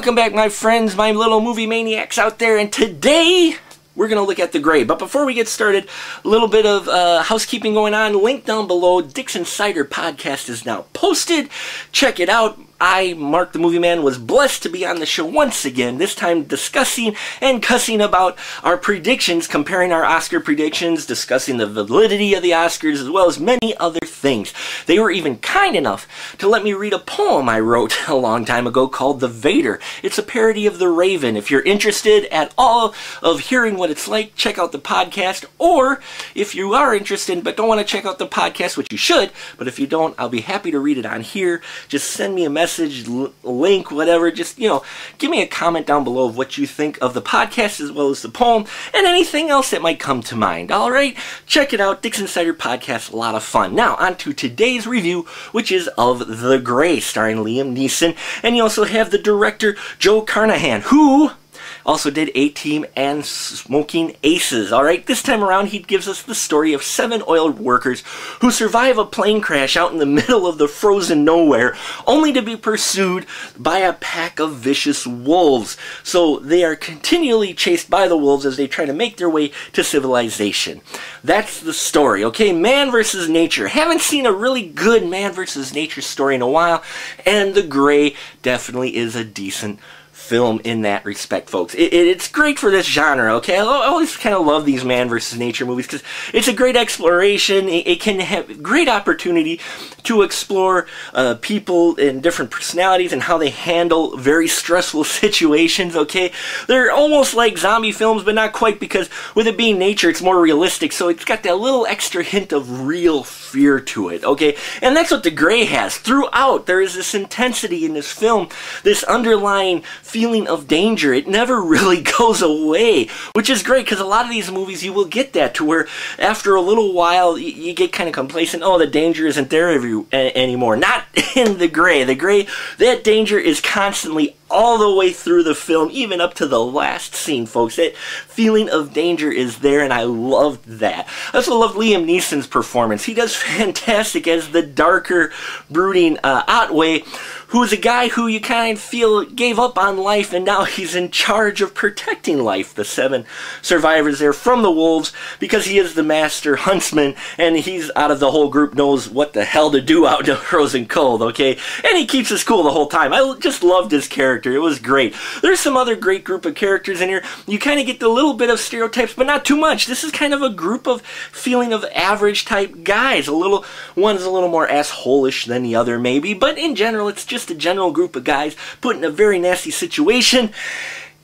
Welcome back, my friends, my little movie maniacs out there, and today we're going to look at The Gray. But before we get started, a little bit of housekeeping going on. Link down below. Dixon Cider podcast is now posted. Check it out. I, Mark the Movie Man, was blessed to be on the show once again, this time discussing and cussing about our predictions, comparing our Oscar predictions, discussing the validity of the Oscars, as well as many other things. They were even kind enough to let me read a poem I wrote a long time ago called The Vader. It's a parody of The Raven. If you're interested at all of hearing what it's like, check out the podcast. Or if you are interested but don't want to check out the podcast, which you should, but if you don't, I'll be happy to read it on here. Just send me a message, link, whatever. Just, give me a comment down below of what you think of the podcast as well as the poem and anything else that might come to mind. All right? Check it out. Dixon Cider podcast, a lot of fun. Now, on to today's review, which is of The Gray, starring Liam Neeson. And you also have the director, Joe Carnahan, who also did A-Team and Smoking Aces. Alright, this time around he gives us the story of 7 oil workers who survive a plane crash out in the middle of the frozen nowhere, only to be pursued by a pack of vicious wolves. So they are continually chased by the wolves as they try to make their way to civilization. That's the story, okay? Man versus nature. Haven't seen a really good man versus nature story in a while, and The Gray definitely is a decent film in that respect, folks. It's great for this genre, okay? I always kind of love these man versus nature movies because it's a great exploration. It can have great opportunity to explore people and different personalities and how they handle very stressful situations, okay? They're almost like zombie films, but not quite, because with it being nature, it's more realistic, so it's got that little extra hint of real fear to it, okay? And that's what The Gray has. Throughout, there is this intensity in this film, this underlying feeling of danger. It never really goes away, which is great, because a lot of these movies you will get that to where after a little while you get kind of complacent. Oh, the danger isn't there anymore. Not in The Gray. The Gray, that danger is constantly all the way through the film, even up to the last scene, folks. That feeling of danger is there, and I loved that. I also love Liam Neeson's performance. He does fantastic as the darker, brooding Otway, who's a guy who you kind of feel gave up on life, and now he's in charge of protecting life, the 7 survivors there from the wolves, because he is the master huntsman, and he's, out of the whole group, knows what the hell to do out in the frozen cold, okay? And he keeps us cool the whole time. I just loved his character. It was great. There's some other great group of characters in here. You kind of get the little bit of stereotypes, but not too much. This is kind of a group of feeling of average type guys. One's a little more asshole-ish than the other, maybe, but in general, it's just a general group of guys put in a very nasty situation.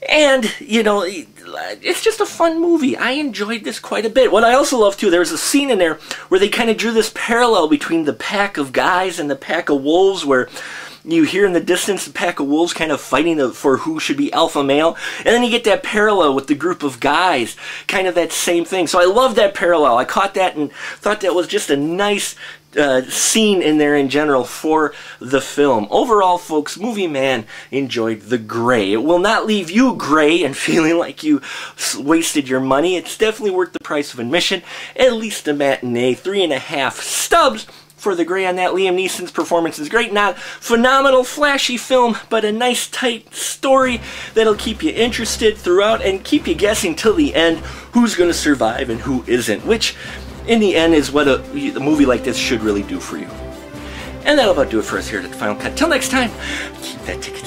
And, it's just a fun movie. I enjoyed this quite a bit. What I also love, too, there's a scene in there where they kind of drew this parallel between the pack of guys and the pack of wolves, where you hear in the distance the pack of wolves kind of fighting for who should be alpha male, and then you get that parallel with the group of guys, kind of that same thing. So I love that parallel. I caught that and thought that was just a nice scene in there in general for the film. Overall, folks, Movie Man enjoyed The Gray. It will not leave you gray and feeling like you wasted your money. It's definitely worth the price of admission. At least a matinee. 3.5 stubs for The Gray on that. Liam Neeson's performance is great. Not phenomenal, flashy film, but a nice, tight story that'll keep you interested throughout and keep you guessing till the end who's going to survive and who isn't, which in the end is what a movie like this should really do for you. And that'll about do it for us here at the Final Cut. Till next time, keep that ticket